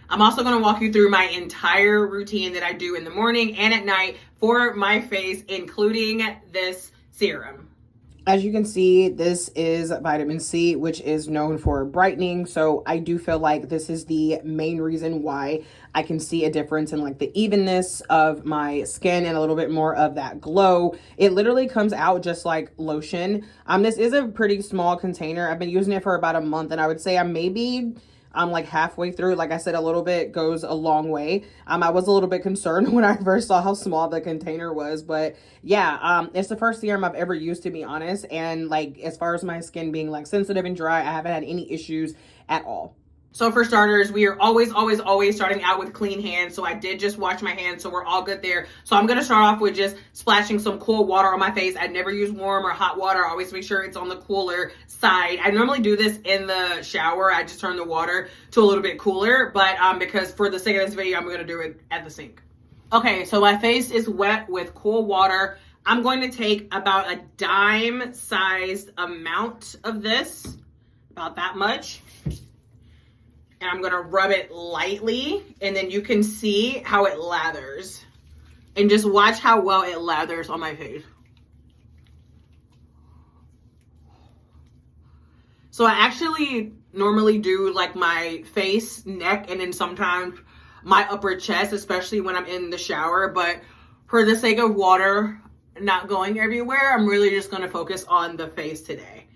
I'm also going to walk you through my entire routine that I do in the morning and at night for my face, including this serum. As you can see, this is vitamin C, which is known for brightening. So I do feel like this is the main reason why I can see a difference in like the evenness of my skin and a little bit more of that glow. It literally comes out just like lotion. This is a pretty small container. I've been using it for about a month, and I would say I'm like halfway through. Like I said, a little bit goes a long way. I was a little bit concerned when I first saw how small the container was, but yeah, it's the first serum I've ever used, to be honest. And like, as far as my skin being like sensitive and dry, I haven't had any issues at all. So for starters, we are always starting out with clean hands. So I did just wash my hands, so we're all good there. So I'm going to start off with just splashing some cool water on my face. I never use warm or hot water. I always make sure it's on the cooler side. I normally do this in the shower. I just turn the water to a little bit cooler, but because for the sake of this video, I'm going to do it at the sink. Okay, so my face is wet with cool water. I'm going to take about a dime-sized amount of this, about that much. And I'm going to rub it lightly, and then you can see how it lathers. And just watch how well it lathers on my face. So I actually normally do like my face, neck, and then sometimes my upper chest, especially when I'm in the shower. But for the sake of water not going everywhere, I'm really just going to focus on the face today.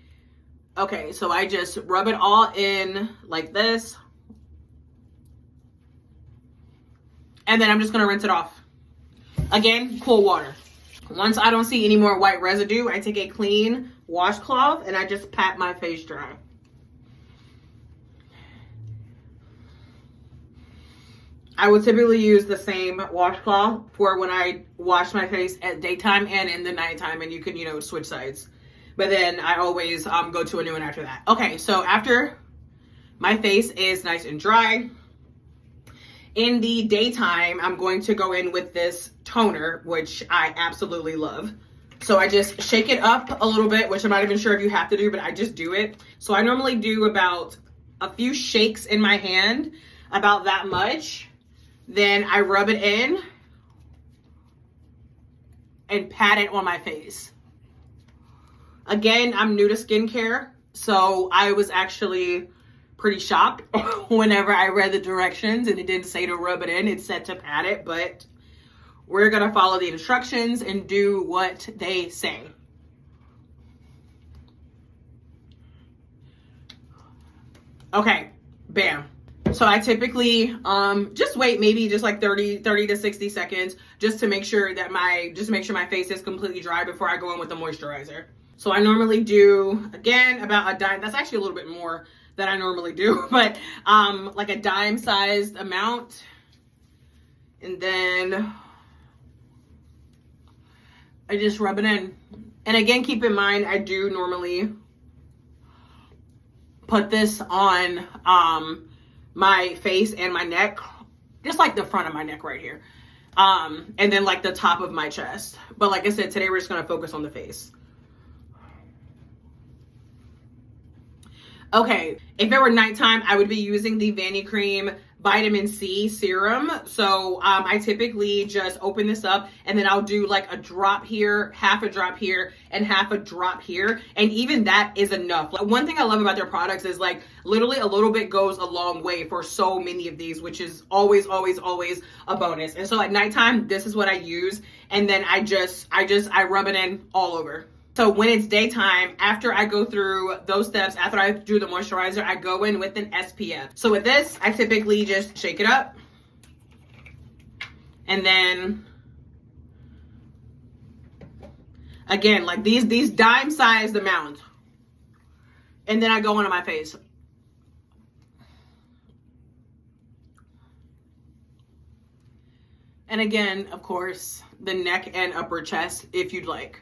Okay, so I just rub it all in like this. And then I'm just going to rinse it off. Again, cool water. Once I don't see any more white residue, I take a clean washcloth and I just pat my face dry. I would typically use the same washcloth for when I wash my face at daytime and in the nighttime, and you can, you know, switch sides. But then I always go to a new one after that. Okay, so after my face is nice and dry, in the daytime, I'm going to go in with this toner, which I absolutely love. So I just shake it up a little bit, which I'm not even sure if you have to do, but I just do it. So I normally do about a few shakes in my hand, about that much. Then I rub it in and pat it on my face. Again, I'm new to skincare, so I was actually pretty shocked whenever I read the directions and it didn't say to rub it in, it said to pat it, but we're gonna follow the instructions and do what they say. Okay, bam. So I typically just wait maybe just like 30 to 60 seconds just to make sure that my face is completely dry before I go in with the moisturizer. So I normally do, again, about a dime. That's actually a little bit more than I normally do, but like a dime-sized amount. And then I just rub it in. And again, keep in mind, I do normally put this on my face and my neck, just like the front of my neck right here. And then like the top of my chest. But like I said, today we're just gonna focus on the face. Okay, if it were nighttime, I would be using the Vanicream vitamin C serum. So I typically just open this up and then I'll do like a drop here, half a drop here, and half a drop here. And even that is enough. Like, one thing I love about their products is like literally a little bit goes a long way for so many of these, which is always a bonus. And so at nighttime, this is what I use. And then I rub it in all over. So when it's daytime, after I go through those steps, after I do the moisturizer, I go in with an SPF. So with this, I typically just shake it up. And then, again, like these dime-sized amounts. And then I go onto my face. And again, of course, the neck and upper chest if you'd like.